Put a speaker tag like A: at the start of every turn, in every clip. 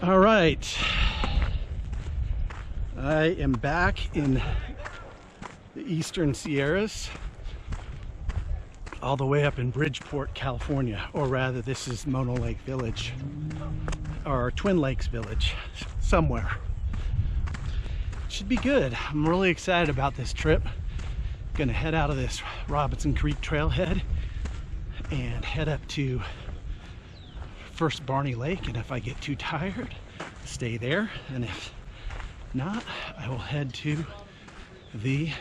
A: All right, I am back in the Eastern Sierras, all the way up in Bridgeport, California, or rather this is Mono Lake Village, or Twin Lakes Village, somewhere. Should be good. I'm really excited about this trip. Gonna head out of this Robinson Creek trailhead and head up to First Barney Lake, and if I get too tired, stay there, and if not, I will head to the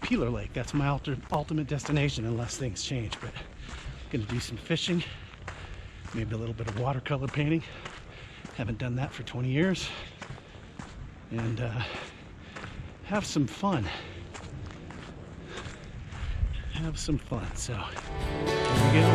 A: Peeler Lake. That's my ultimate destination unless things change. But I'm gonna do some fishing, maybe a little bit of watercolor painting. Haven't done that for 20 years, and have some fun. Have some fun. So here we go.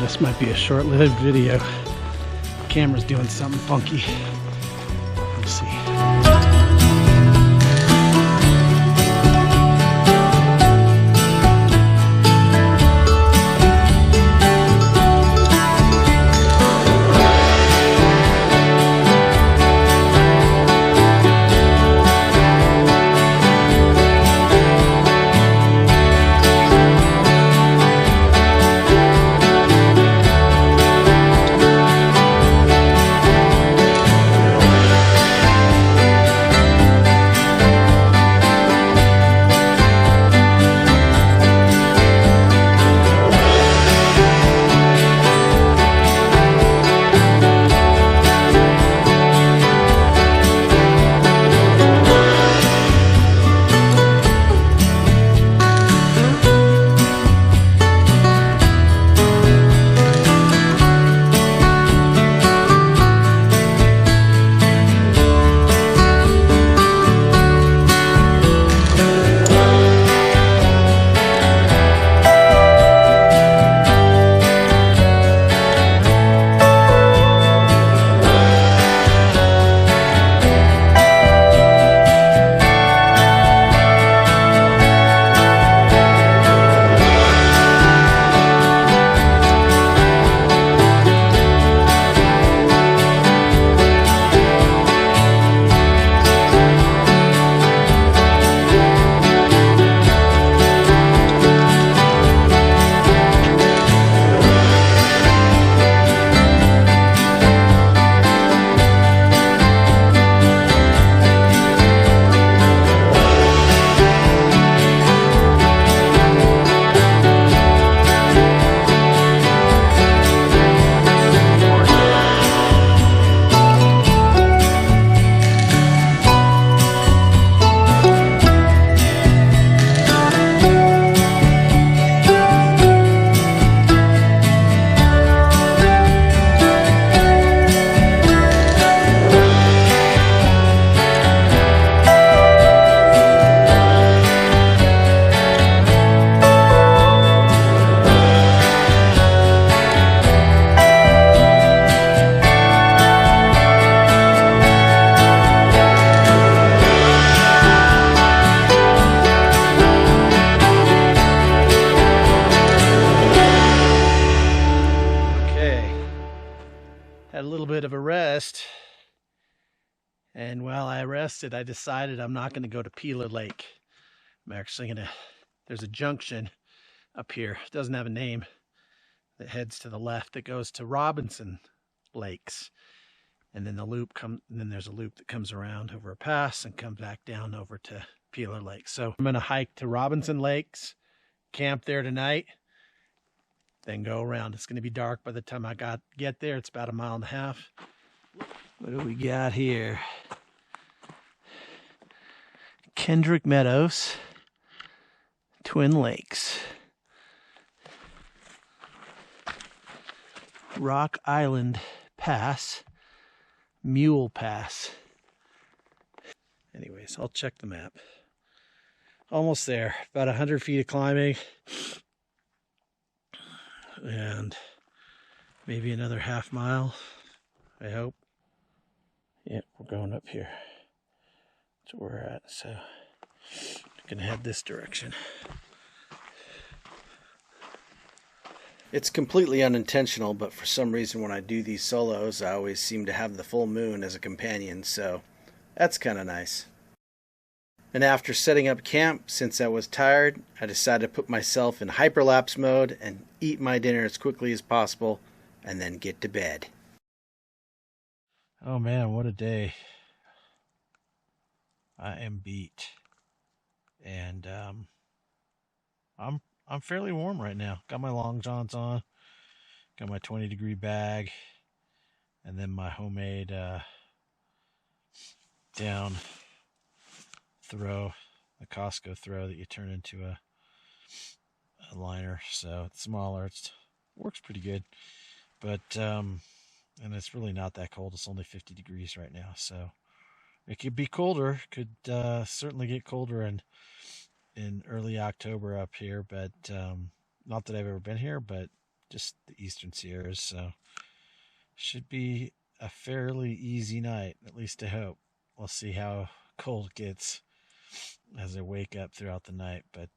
A: This might be a short-lived video. The camera's doing something funky. We'll see. Had a little bit of a rest, and while I rested, I decided I'm not going to go to Peeler Lake. I'm actually going to, there's a junction up here, it doesn't have a name, that heads to the left that goes to Robinson Lakes, and then then there's a loop that comes around over a pass and comes back down over to Peeler Lake. So I'm going to hike to Robinson Lakes, camp there tonight, then go around. It's going to be dark by the time I get there. It's about 1.5 miles. What do we got here? Kendrick Meadows, Twin Lakes, Rock Island Pass, Mule Pass. Anyways, I'll check the map. Almost there. About 100 feet of climbing. and maybe another half mile, I hope. Yep, we're going up here. That's where we're at, so I'm gonna head this direction. It's completely unintentional, but for some reason when I do these solos, I always seem to have the full moon as a companion, so that's kind of nice. And after setting up camp, since I was tired, I decided to put myself in hyperlapse mode and eat my dinner as quickly as possible, and then get to bed. Oh man, what a day. I am beat. And I'm fairly warm right now. Got my long johns on, got my 20-degree bag, and then my homemade down throw, a Costco throw that you turn into a liner. So it's smaller. It works pretty good. But and it's really not that cold. It's only 50 degrees right now. So it could be colder. Could certainly get colder in early October up here. But not that I've ever been here, but just the Eastern Sierras. So should be a fairly easy night. At least I hope. We'll see how cold it gets as I wake up throughout the night. But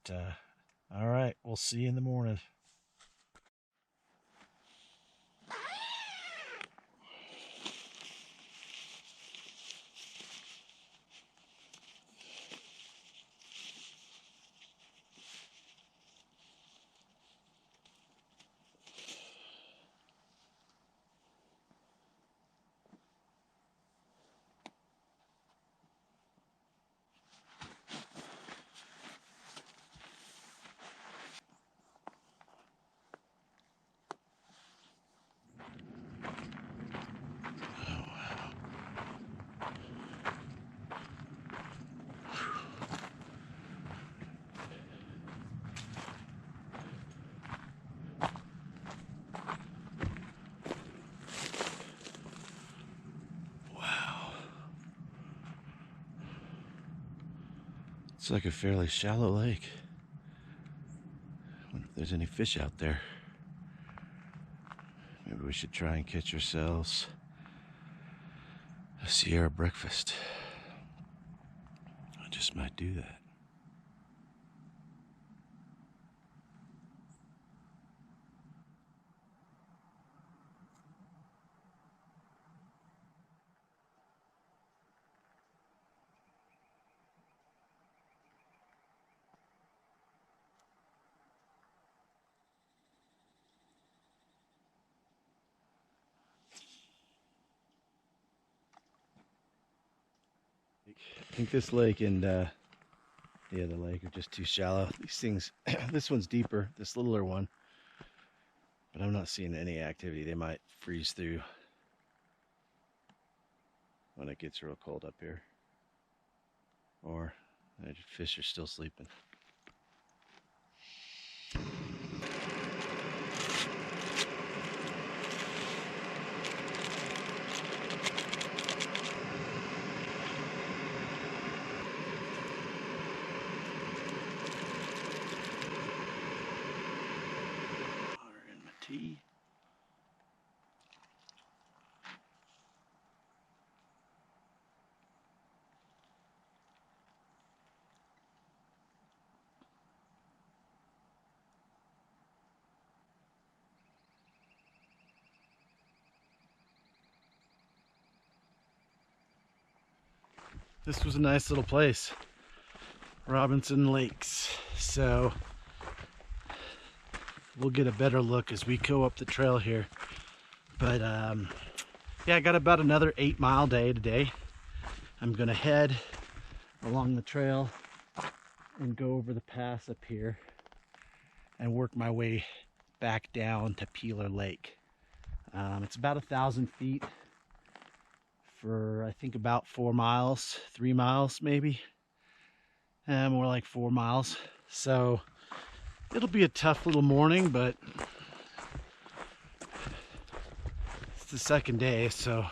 A: all right, we'll see you in the morning. It's like a fairly shallow lake. I wonder if there's any fish out there. Maybe we should try and catch ourselves a Sierra breakfast. I just might do that. I think this lake and the other lake are just too shallow. These things, this one's deeper, this littler one, but I'm not seeing any activity. They might freeze through when it gets real cold up here, or the fish are still sleeping. Tea. This was a nice little place, Robinson Lakes. So we'll get a better look as we go up the trail here. But yeah, I got about another 8-mile day today. I'm gonna head along the trail and go over the pass up here and work my way back down to Peeler Lake. It's about 1,000 feet for I think about 4 miles, 3 miles maybe, more like 4 miles. So it'll be a tough little morning, but it's the second day, so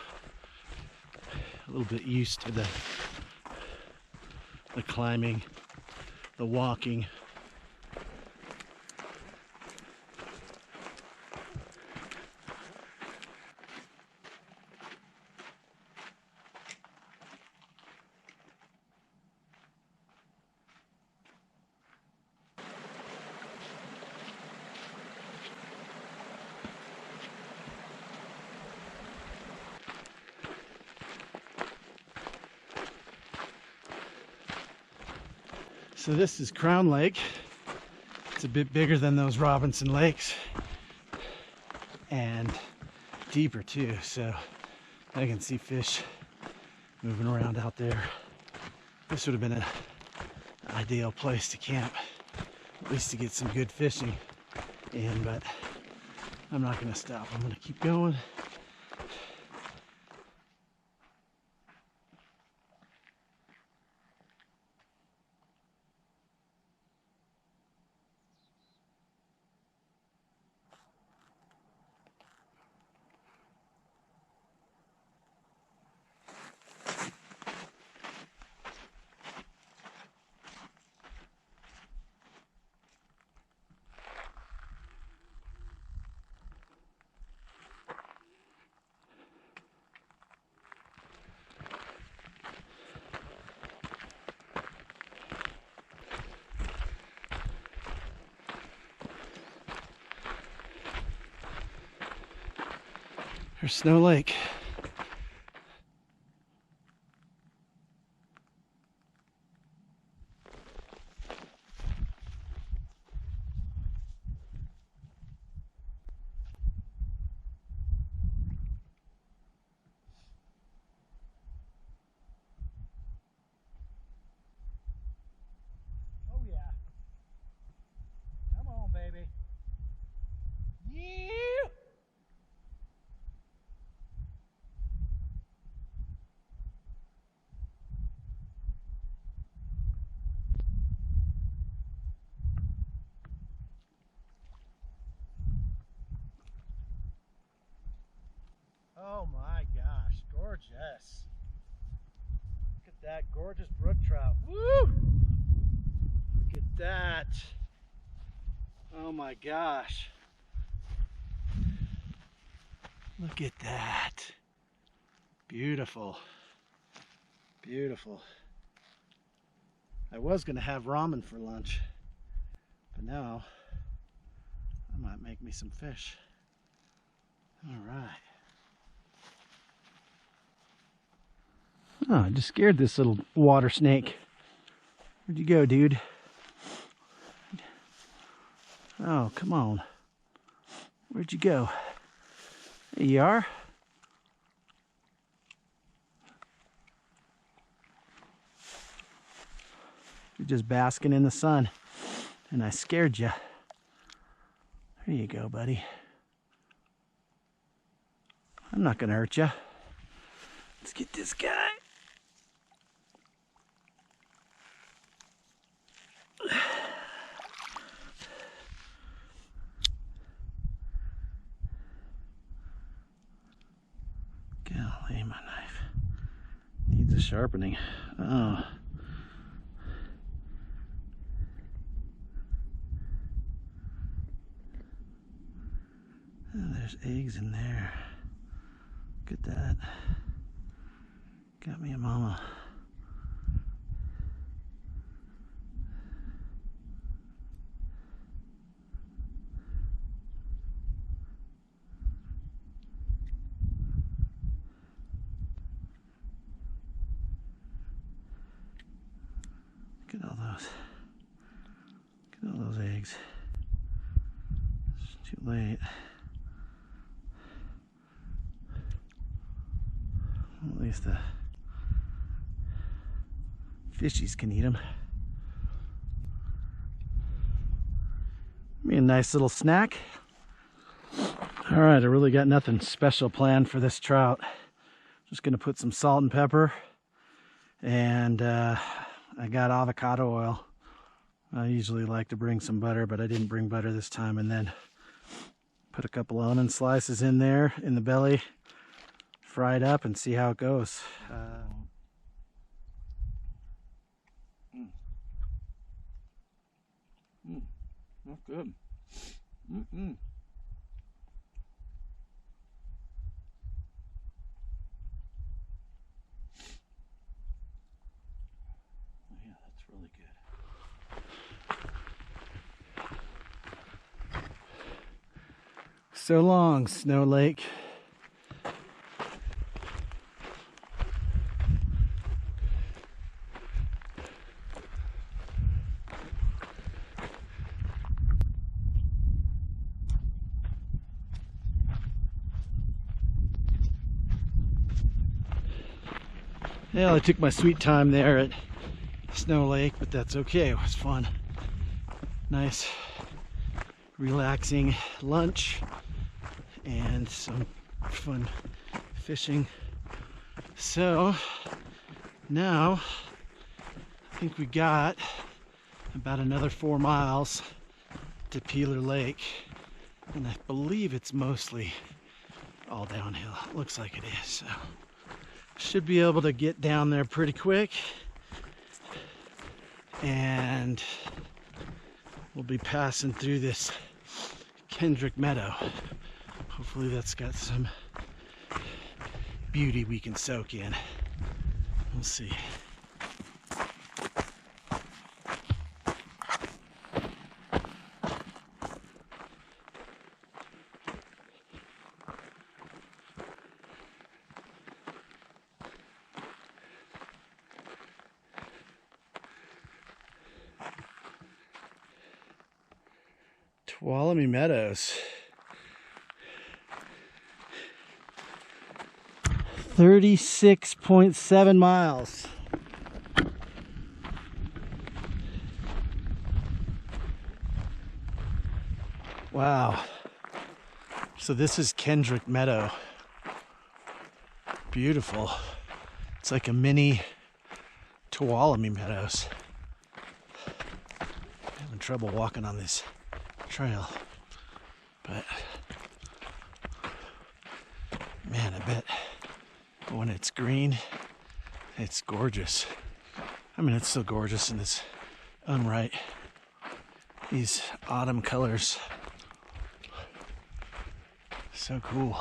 A: a little bit used to the climbing, the walking. So this is Crown Lake. It's a bit bigger than those Robinson Lakes and deeper too, so I can see fish moving around out there. This would have been an ideal place to camp, at least to get some good fishing in, but I'm not going to stop. I'm going to keep going. There's Snow Lake. Oh yeah. Come on, baby. Yeah. Oh my gosh, gorgeous. Look at that gorgeous brook trout. Woo! Look at that. Oh my gosh. Look at that. Beautiful. Beautiful. I was going to have ramen for lunch, but now I might make me some fish. All right. Oh, I just scared this little water snake. Where'd you go, dude? Oh, come on. Where'd you go? There you are. You're just basking in the sun, and I scared you. There you go, buddy. I'm not gonna hurt you. Let's get this guy. Golly, my knife needs a sharpening. Oh. Oh, there's eggs in there. Look at that. Got me a mama. Look at all those. Look at all those eggs. It's too late. Well, at least the fishies can eat them. Be a nice little snack. All right, I really got nothing special planned for this trout. Just gonna put some salt and pepper, and I got avocado oil. I usually like to bring some butter, but I didn't bring butter this time. And then put a couple onion slices in there in the belly, fry it up, and see how it goes. That's good. Oh yeah, that's really good. So long, Snow Lake. Well, I took my sweet time there at Snow Lake, but that's okay. It was fun. Nice, relaxing lunch and some fun fishing. So now I think we got about another 4 miles to Peeler Lake, and I believe it's mostly all downhill. It looks like it is, so should be able to get down there pretty quick, and we'll be passing through this Kendrick Meadow. Hopefully that's got some beauty we can soak in. We'll see. Tuolumne Meadows. 36.7 miles. Wow. So this is Kendrick Meadow. Beautiful. It's like a mini Tuolumne Meadows. Having trouble walking on this trail, but man, I bet when it's green, it's gorgeous. I mean, it's so gorgeous in its own right. These autumn colors, so cool.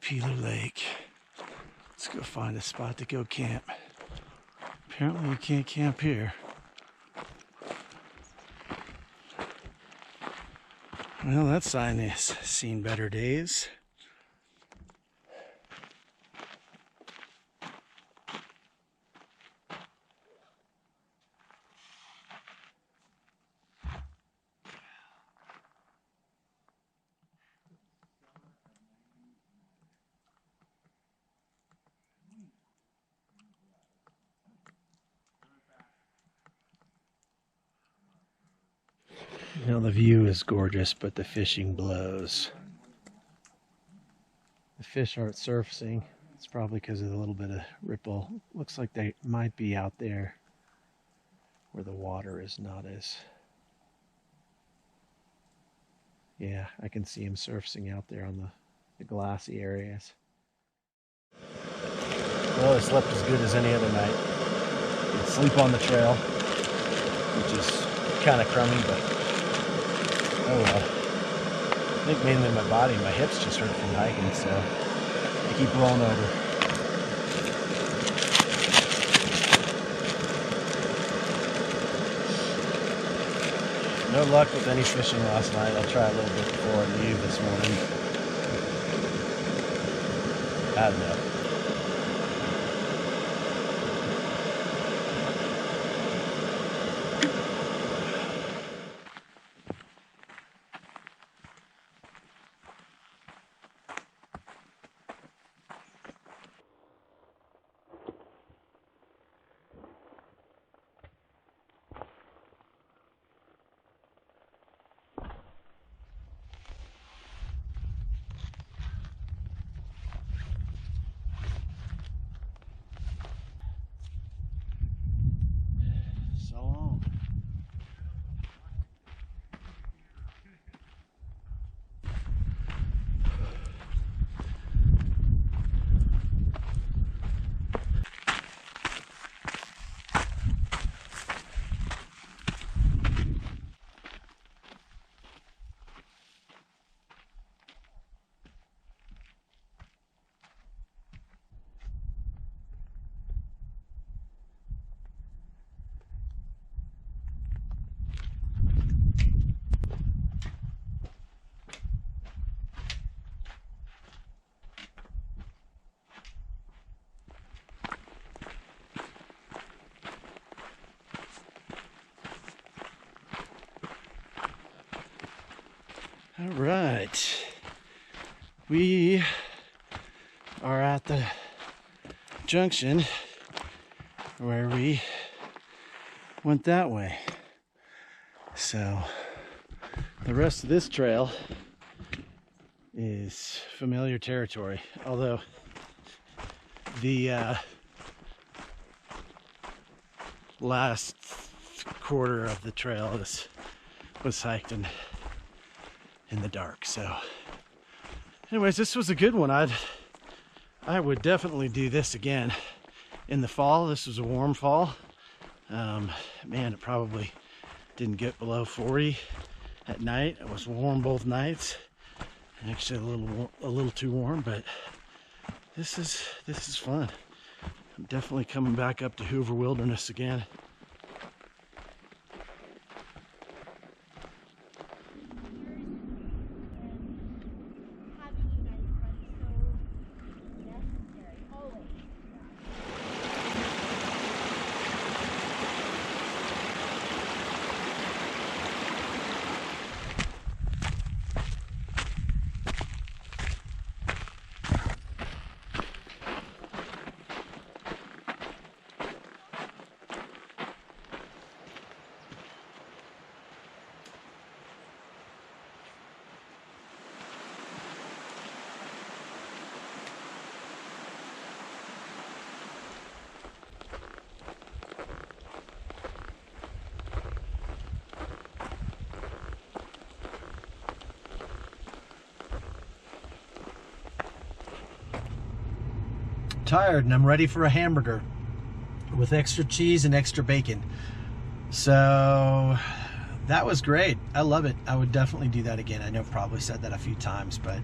A: Peeler Lake. Let's go find a spot to go camp. Apparently you can't camp here. Well, that sign has seen better days. You know, the view is gorgeous, but the fishing blows. The fish aren't surfacing. It's probably because of a little bit of ripple. Looks like they might be out there where the water is not as... Yeah, I can see them surfacing out there on the glassy areas. Well, I slept as good as any other night. I sleep on the trail, which is kind of crummy, but oh well. I think mainly my body, my hips just hurt from hiking, so I keep rolling over. No luck with any fishing last night. I'll try a little bit before I leave this morning. Bad enough. All right, we are at the junction where we went that way. So the rest of this trail is familiar territory, although the last quarter of the trail was hiked in the dark. So anyways, this was a good one. I would definitely do this again in the fall. This was a warm fall. Man, it probably didn't get below 40 at night. It was warm both nights. Actually a little too warm, but this is fun. I'm definitely coming back up to Hoover Wilderness again. Tired and I'm ready for a hamburger with extra cheese and extra bacon. So that was great. I love it. I would definitely do that again. I know I've probably said that a few times, but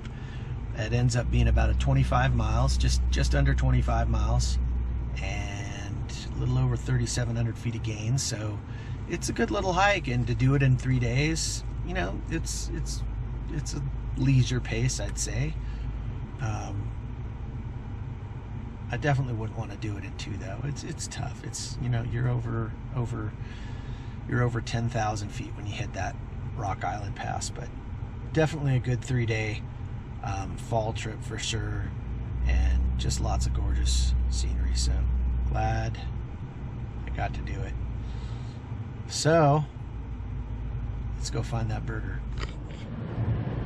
A: it ends up being about 25 miles, just under 25 miles, and a little over 3,700 feet of gain. So it's a good little hike, and to do it in 3 days, you know, it's a leisure pace, I'd say. I definitely wouldn't want to do it in 2 though. It's tough. It's, you know, you're over 10,000 feet when you hit that Rock Island Pass, but definitely a good 3-day fall trip for sure, and just lots of gorgeous scenery. So glad I got to do it. So let's go find that burger.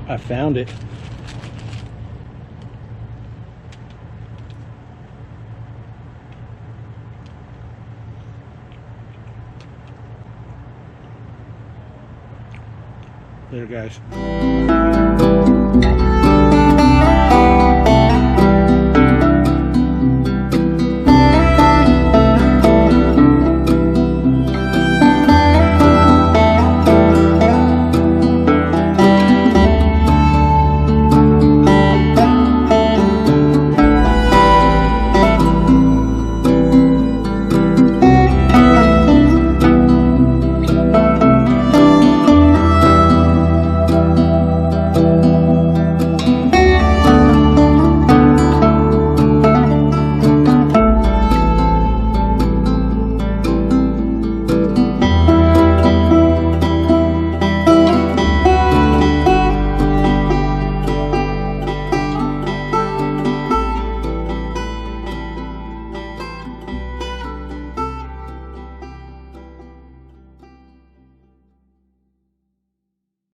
A: I found it. There, guys.